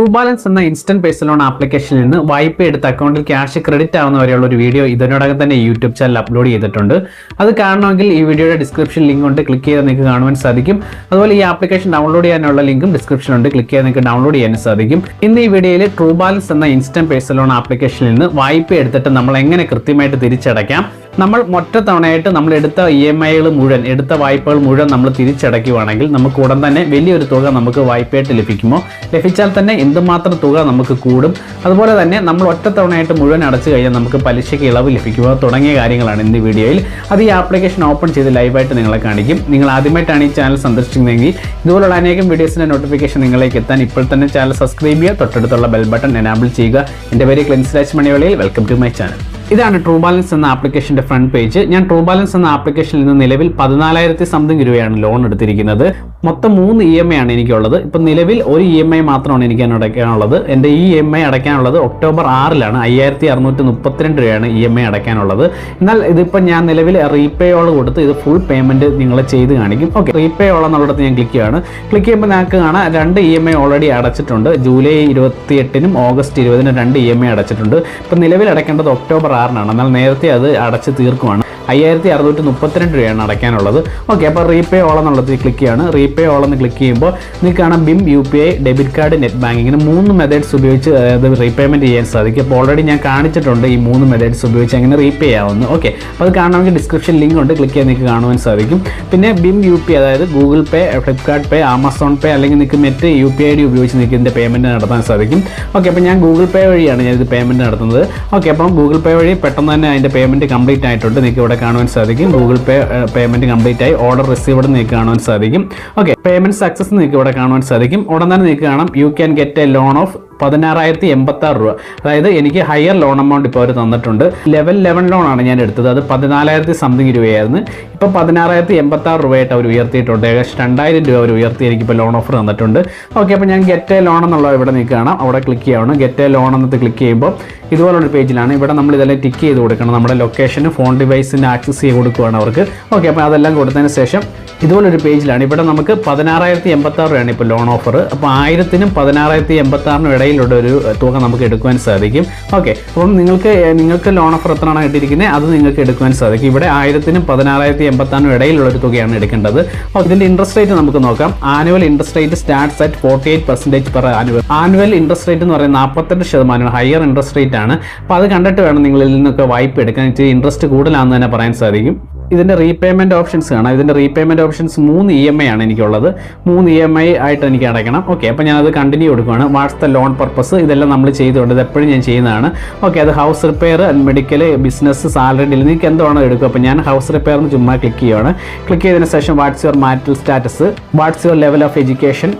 True Balance എന്ന instant personal loan ആപ്ലിക്കേഷനിൽ നിന്ന് വായ്പ എടുത്ത് അക്കൗണ്ടിൽ ക്യാഷ് ക്രെഡിറ്റ് ആവുന്ന വരെയുള്ള ഒരു വീഡിയോ ഇതിനോടകം തന്നെ യൂട്യൂബ് ചാനൽ അപ്ലോഡ് ചെയ്തിട്ടുണ്ട്. അത് കാണണമെങ്കിൽ ഈ വീഡിയോയുടെ ഡിസ്ക്രിപ്ഷൻ ലിങ്ക് ഉണ്ട്, ക്ലിക്ക് ചെയ്താൽ നിങ്ങൾക്ക് കാണുവാൻ സാധിക്കും. അതുപോലെ ഈ ആപ്ലിക്കേഷൻ ഡൗൺലോഡ് ചെയ്യാനുള്ള ലിങ്കും ഡിസ്ക്രിപ്ഷൻ ഉണ്ട്, ക്ലിക്ക് ചെയ്താൽ നിങ്ങൾക്ക് ഡൗൺലോഡ് ചെയ്യാൻ സാധിക്കും. ഇന്ന് ഈ വീഡിയോയിൽ ട്രൂ ബാലൻസ് എന്ന ഇൻസ്റ്റന്റ് പേഴ്സണൽ ലോൺ ആപ്ലിക്കേഷനിൽ നിന്ന് വായ്പ എടുത്തിട്ട് നമ്മൾ എങ്ങനെ കൃത്യമായിട്ട് തിരിച്ചടയ്ക്കാം, നമ്മൾ ഒറ്റ തവണയായിട്ട് നമ്മൾ എടുത്ത EMI മുഴുവൻ, എടുത്ത വായ്പകൾ മുഴുവൻ നമ്മൾ തിരിച്ചടയ്ക്കുകയാണെങ്കിൽ നമുക്ക് ഉടൻ തന്നെ വലിയൊരു തുക നമുക്ക് വായ്പയായിട്ട് ലഭിക്കുമോ, ലഭിച്ചാൽ തന്നെ എന്തുമാത്രം തുക നമുക്ക് കൂടും, അതുപോലെ തന്നെ നമ്മൾ ഒറ്റ തവണയായിട്ട് മുഴുവൻ അടച്ചു കഴിഞ്ഞാൽ നമുക്ക് പലിശയ്ക്ക് ഇളവ് ലഭിക്കുമോ തുടങ്ങിയ കാര്യങ്ങളാണ് ഇന്ന് വീഡിയോയിൽ. അത് ഈ ആപ്ലിക്കേഷൻ ഓപ്പൺ ചെയ്ത് ലൈവായിട്ട് നിങ്ങളെ കാണിക്കും. നിങ്ങൾ ആദ്യമായിട്ടാണ് ഈ ചാനൽ സന്ദർശിക്കുന്നതെങ്കിൽ ഇതുപോലുള്ള അനേകം വീഡിയോസിൻ്റെ നോട്ടിഫിക്കേഷൻ നിങ്ങളിലേക്ക് എത്താൻ ഇപ്പോൾ തന്നെ ചാനൽ സബ്സ്ക്രൈബ് ചെയ്യുക, തൊട്ടടുത്തുള്ള ബെൽ ബട്ടൺ എനാബിൾ ചെയ്യുക. എൻ്റെ പേര് Clins Raj Manivalayil. Welcome to my channel. ഇതാണ് ട്രൂ ബാലൻസ് എന്ന ആപ്ലിക്കേഷന്റെ ഫ്രണ്ട് പേജ്. ഞാൻ ട്രൂ ബാലൻസ് എന്ന ആപ്ലിക്കേഷനിൽ നിന്ന് നിലവിൽ 14,000 സംതിങ് രൂപയാണ് ലോൺ എടുത്തിരിക്കുന്നത്. മൊത്തം 3 EMI ആണ് എനിക്കുള്ളത്. ഇപ്പം നിലവിൽ ഒരു EMI മാത്രമാണ് എനിക്ക് അടയ്ക്കാനുള്ളത്. എൻ്റെ ഈ EMI അടയ്ക്കാനുള്ളത് ഒക്ടോബർ 6 5,632 രൂപയാണ് EMI അടയ്ക്കാനുള്ളത്. എന്നാൽ ഇതിപ്പോൾ ഞാൻ നിലവിൽ റീപേ ഓൾ കൊടുത്ത് ഇത് ഫുൾ പേയ്മെന്റ് നിങ്ങൾ ചെയ്ത് കാണിക്കും. ഓക്കെ, റീപേ ഓൾ എന്നുള്ളത് ഞാൻ ക്ലിക്ക് ചെയ്യുകയാണ്. ക്ലിക്ക് ചെയ്യുമ്പോൾ നിങ്ങൾക്ക് കാണാം 2 EMI ഓൾറെഡി അടച്ചിട്ടുണ്ട്. ജൂലൈ 28 ഓഗസ്റ്റ് 20 2 EMI അടച്ചിട്ടുണ്ട്. ഇപ്പം നിലവിൽ അടയ്ക്കേണ്ടത് ഒക്ടോബർ 6 എന്നാൽ നേരത്തെ അത് അടച്ച് തീർക്കുവാണ്. 5,632 രൂപയാണ് അടയ്ക്കാനുള്ളത്. ഓക്കെ, അപ്പോൾ റീപേ ഓൾ എന്നുള്ളത് ക്ലിക്ക് ചെയ്യാണ്. റീപേ ഓൾ എന്ന് ക്ലിക്ക് ചെയ്യുമ്പോൾ നിങ്ങൾക്ക് കാണാം BIM, UPI, debit card, net banking, ഇങ്ങനെ 3 മെത്തേഡ്സ് ഉപയോഗിച്ച് അത് റീപേയ്മെൻറ്റ് ചെയ്യാൻ സാധിക്കും. അപ്പോൾ ഓൾറെഡി ഞാൻ കാണിച്ചിട്ടുണ്ട് ഈ 3 മെത്തേഡ്സ് ഉപയോഗിച്ച് എങ്ങനെ റീപേ ചെയ്യാവുന്നു. ഓക്കെ, അപ്പോൾ അത് കാണണമെങ്കിൽ ഡിസ്ക്രിപ്ഷൻ ലിങ്ക് ഉണ്ട്, ക്ലിക്ക് ചെയ്യാൻ നിങ്ങൾക്ക് കാണുവാൻ സാധിക്കും. പിന്നെ BIM, UPI അതായത് ഗൂഗിൾ പേ, ഫ്ലിപ്കാർട്ട് പേ, ആമസോൺ പേ അല്ലെങ്കിൽ നിങ്ങൾക്ക് മറ്റ് UPI ID ഉപയോഗിച്ച് നിങ്ങൾക്ക് ഇതിൻ്റെ പേയ്മെൻറ്റ് നടത്താൻ സാധിക്കും. ഓക്കെ, അപ്പോൾ ഞാൻ ഗൂഗിൾ പേ വഴിയാണ് ഞാൻ ഇത് പേയ്മെൻറ്റ് നടത്തുന്നത്. ഓക്കെ, അപ്പം ഗൂഗിൾ പേ വഴി പെട്ടെന്ന് തന്നെ അതിൻ്റെ പേയ്മെൻറ്റ് കംപ്ലീറ്റ് ആയിട്ടുണ്ട്. നിങ്ങൾക്ക് ഇവിടെ കാണുവാൻ സാധിക്കും. ഗൂഗിൾ പേ പേയ്മെന്റ് കംപ്ലീറ്റ് ആയി, ഓർഡർ റിസീവ്ഡ് നിങ്ങൾക്ക് കാണുവാൻ സാധിക്കും. ഓക്കെ, പേയ്മെന്റ് സക്സസ് നിങ്ങൾക്ക് ഇവിടെ കാണുവാൻ സാധിക്കും. ഉടൻ തന്നെ നിങ്ങൾക്ക് കാണാം you can get A loan of 16,086 രൂപ. അതായത് എനിക്ക് ഹയർ ലോൺ എമൗണ്ട് ഇപ്പോൾ അവർ തന്നിട്ടുണ്ട്. ലെവൽ 11 ലോണാണ് ഞാൻ എടുത്തത്. അത് 14,000 സംതിങ് രൂപയായിരുന്നു. ഇപ്പോൾ 16,086 രൂപയായിട്ട് അവർ ഉയർത്തിയിട്ടുണ്ട്. ഏകദേശം 2,000 രൂപ അവർ ഉയർത്തി എനിക്കിപ്പോൾ ലോൺ ഓഫർ തന്നിട്ടുണ്ട്. ഓക്കെ, അപ്പോൾ ഞാൻ ഗെറ്റ് എ ലോൺ എന്നുള്ളത് ഇവിടെ നിങ്ങൾക്ക് കാണാം. അവിടെ ക്ലിക്ക് ചെയ്യണം. ഗെറ്റ് എ ലോൺ എന്നത് ക്ലിക്ക് ചെയ്യുമ്പോൾ ഇതുപോലൊരു പേജിലാണ്. ഇവിടെ നമ്മൾ ഇതെല്ലാം ടിക്ക് ചെയ്ത് കൊടുക്കണം. നമ്മുടെ ലൊക്കേഷന്, ഫോൺ ഡിവൈസിന് ആക്സസ് ചെയ്ത് കൊടുക്കുകയാണ് അവർക്ക്. ഓക്കെ, അപ്പോൾ അതെല്ലാം കൊടുത്തതിന് ശേഷം ഇതുപോലൊരു പേജിലാണ്. ഇവിടെ നമുക്ക് 16,086 രൂപയാണ് ഇപ്പോൾ ലോൺ ഓഫർ. അപ്പോൾ 1000-നും 16,086-നും ഇടയിലുള്ള ഒരു തുക നമുക്ക് എടുക്കുവാൻ സാധിക്കും. ഓക്കെ, അപ്പം നിങ്ങൾക്ക് ലോൺ ഓഫർ എത്രയാണ് കിട്ടിയിരിക്കുന്നത് അത് നിങ്ങൾക്ക് എടുക്കുവാൻ സാധിക്കും. ഇവിടെ 1000-നും 16,086-നും ഇടയിലുള്ള ഒരു തുകയാണ് എടുക്കേണ്ടത്. അപ്പോൾ ഇതിൻ്റെ ഇൻട്രസ്റ്റ് റേറ്റ് നമുക്ക് നോക്കാം. Annual interest rate starts at 48% per annual. Annual interest rate എന്ന് പറയുന്നത് 48%, ഹയർ ഇൻട്രസ്റ്റ് റേറ്റ് ആണ്. അപ്പോൾ അത് കണ്ടിട്ട് വേണം നിങ്ങൾ ഇതിൽ നിന്നൊക്കെ വായ്പ എടുക്കാൻ. ഇൻട്രസ്റ്റ് കൂടുതലാണെന്ന് തന്നെ പറയാൻ സാധിക്കും. ഇതിൻ്റെ റീപേയ്മെൻറ്റ് ഓപ്ഷൻസ് കാണാം. ഇതിൻ്റെ റീപേയ്മെൻറ്റ് ഓപ്ഷൻസ് 3 EMI ആണ് എനിക്കുള്ളത്. 3 EMI ആയിട്ട് എനിക്ക് അടയ്ക്കണം. ഓക്കെ, അപ്പോൾ ഞാനത് കണ്ടിന്യൂ കൊടുക്കുകയാണ്. വാട്ട്സ് ദ ലോൺ പർപ്പസ് ഇതെല്ലാം നമ്മൾ ചെയ്തുകൊണ്ട് ഇത് എപ്പോഴും ഞാൻ ചെയ്യുന്നതാണ്. ഓക്കെ, അത് house repair, medical, business, salary, നിങ്ങൾക്ക് എന്താണോ എടുക്കുക. അപ്പോൾ ഞാൻ ഹൗസ് റിപ്പയർ എന്ന് ചുമ്മാ ക്ലിക്ക് ചെയ്യുകയാണ്. ക്ലിക്ക് ചെയ്തതിന് ശേഷം what's your marital status, what's your level of education,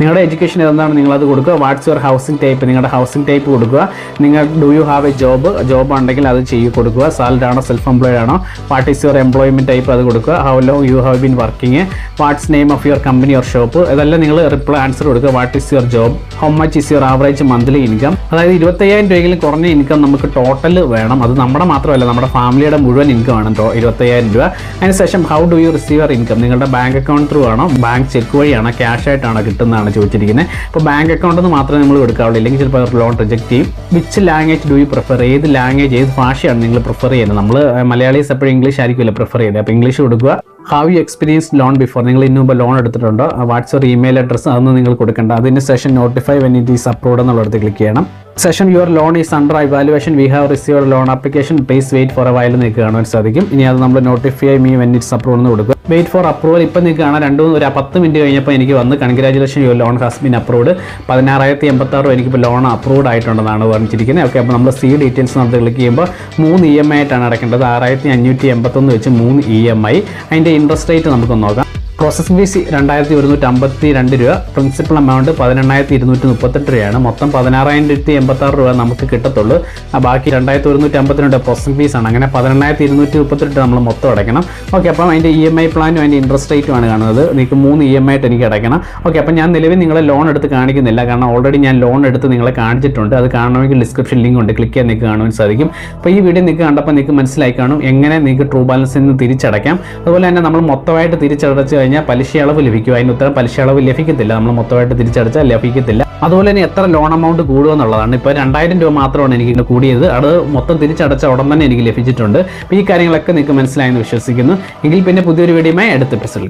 നിങ്ങളുടെ എഡ്യൂക്കേഷൻ എന്താണ് നിങ്ങളത് കൊടുക്കുക. വാട്ട്സ് യുവർ ഹൗസിംഗ് ടൈപ്പ്, നിങ്ങളുടെ ഹൗസിംഗ് ടൈപ്പ് കൊടുക്കുക. നിങ്ങൾ do you have A job ഉണ്ടെങ്കിൽ അത് കൊടുക്കുക. സാലറി ആണോ, സെൽഫ് എംപ്ലോയ്ഡ് ആണോ, what is your employment type അത് കൊടുക്കുക. How long you have been working, watts name of your company or shop, ഇതെല്ലാം നിങ്ങൾ ആൻസർ കൊടുക്കുക. What is your job, how much is your average monthly income, അതായത് 25,000 രൂപയെങ്കിലും കുറഞ്ഞ income നമുക്ക് total വേണം. അത് നമ്മുടെ മാത്രമല്ല, നമ്മുടെ ഫാമിലിയുടെ മുഴുവൻ ഇൻകം ആണ് 25,000 രൂപ. അതിനുശേഷം how do you receive your income, നിങ്ങളുടെ ബാങ്ക് അക്കൗണ്ട് ത്രൂ ആണോ, ബാങ്ക് ചെക്ക് വഴിയാണോ, ക്യാഷ് ആയിട്ടാണോ കിട്ടുന്നതാണ് ചോദിച്ചിരിക്കുന്നത്. അപ്പോൾ ബാങ്ക് അക്കൗണ്ടിൽ നിന്ന് മാത്രമേ നമ്മൾ കൊടുക്കാവുള്ളൂ, ഇല്ലെങ്കിൽ ചിലപ്പോൾ ലോൺ റിജക്ട് ചെയ്യും. Which language do you prefer, ഏത് ലാംഗ്വേജ്, ഏത് ഭാഷയാണ് നിങ്ങൾ പ്രിഫർ ചെയ്യുന്നത്. നമ്മൾ മലയാളീസ് എപ്പോഴും ഇംഗ്ലീഷ് ആയിരിക്കുമല്ലോ പ്രിഫർ ചെയ്യുന്നത്. അപ്പോൾ ഇംഗ്ലീഷ് കൊടുക്കുക. How you experience loan before, നിങ്ങൾ ഇന്നു മുമ്പ് ലോൺ എടുത്തിട്ടുണ്ടോ, വാട്ട്സ് യുവർ ഇമെയിൽ അഡ്രസ്സ്, അതൊന്നും നിങ്ങൾ കൊടുക്കേണ്ട. അതിന് ശേഷം notify when it is approved എന്നുള്ളത് ക്ലിക്ക് ചെയ്യണം. Section your loan is under evaluation, we have received loan application, please wait for a while നിങ്ങൾക്ക് കാണുവാൻ സാധിക്കും. ഇനി അത് നമ്മൾ notify me when it's approved എന്ന് കൊടുക്കുക. വെയിറ്റ് ഫോർ അപ്രൂവൽ ഇപ്പം നിങ്ങൾക്ക് കാണാം 10 മിനിറ്റ് കഴിഞ്ഞപ്പോൾ എനിക്ക് വന്ന് congratulation your loan has been approved. 16,086 എനിക്കിപ്പോൾ ലോൺ അപ്രൂവ്ഡ് ആയിട്ടുണ്ടെന്നാണ് പറഞ്ഞിരിക്കുന്നത്. ഓക്കെ, അപ്പോൾ നമ്മൾ സി ഡീറ്റെയിൽസ് നമ്മൾ ക്ലിക്ക് ചെയ്യുമ്പോൾ 3 EMI ആയിട്ടാണ് അടയ്ക്കേണ്ടത്. 6,581 വെച്ച് 3 EMI. അതിൻ്റെ ഇൻട്രസ്റ്റ് റേറ്റ് നമുക്കൊന്ന് നോക്കാം. പ്രോസസ്സിംഗ് ഫീസ് 2,152 രൂപ, പ്രിൻസിപ്പൽ എമൗണ്ട് 18,238 രൂപയാണ്. മൊത്തം 16,086 രൂപ നമുക്ക് കിട്ടത്തുള്ളൂ. ബാക്കി 2,152 പ്രോസസ്സിംഗ് ഫീസാണ്. അങ്ങനെ 18,238 നമ്മൾ മൊത്തം അടയ്ക്കണം. ഓക്കെ, അപ്പം അതിൻ്റെ EMI പ്ലാനും അതിൻ്റെ ഇൻട്രസ്റ്റ് റേറ്റുമാണ് കാണുന്നത്. നിങ്ങൾക്ക് 3 EMI ആയിട്ട് എനിക്ക് അടയ്ക്കണം. ഓക്കെ, അപ്പം ഞാൻ നിലവിൽ നിങ്ങളെ ലോൺ എടുത്ത് കാണിക്കുന്നില്ല, കാരണം ഓൾറെഡി ഞാൻ ലോൺ എടുത്ത് നിങ്ങളെ കാണിച്ചിട്ടുണ്ട്. അത് കാണണമെങ്കിൽ ഡിസ്ക്രിപ്ഷൻ ലിങ്ക് ഉണ്ട്, ക്ലിക്ക് ചെയ്യാൻ നിങ്ങൾക്ക് കാണുവാൻ സാധിക്കും. അപ്പോൾ ഈ വീഡിയോ നിങ്ങൾക്ക് കണ്ടപ്പോൾ നിങ്ങൾക്ക് മനസ്സിലായി കാണും എങ്ങനെ നിങ്ങൾക്ക് ട്രൂ ബാലൻസിൽ നിന്ന് തിരിച്ചടയ്ക്കാം. അതുപോലെ തന്നെ നമ്മൾ മൊത്തമായിട്ട് തിരിച്ചടച്ച് കഴിഞ്ഞാൽ പലിശ അളവ് ലഭിക്കും. അതിന് ഉത്തരം പലിശ അളവ് ലഭിക്കത്തില്ല. നമ്മൾ മൊത്തമായിട്ട് തിരിച്ചടച്ചാൽ ലഭിക്കത്തില്ല. അതുപോലെ തന്നെ എത്ര ലോൺ എമൗണ്ട് കൂടുമെന്നുള്ളതാണ്. ഇപ്പോൾ 2000 രൂപ മാത്രമാണ് എനിക്ക് കൂടിയത്. അത് മൊത്തം തിരിച്ചടച്ച ഉടൻ തന്നെ എനിക്ക് ലഭിച്ചിട്ടുണ്ട്. അപ്പോൾ ഈ കാര്യങ്ങളൊക്കെ നിങ്ങൾക്ക് മനസ്സിലായെന്ന് വിശ്വസിക്കുന്നു. എങ്കിൽ പിന്നെ പുതിയൊരു വീഡിയോയുമായി അടുത്ത എപ്പിസോഡിൽ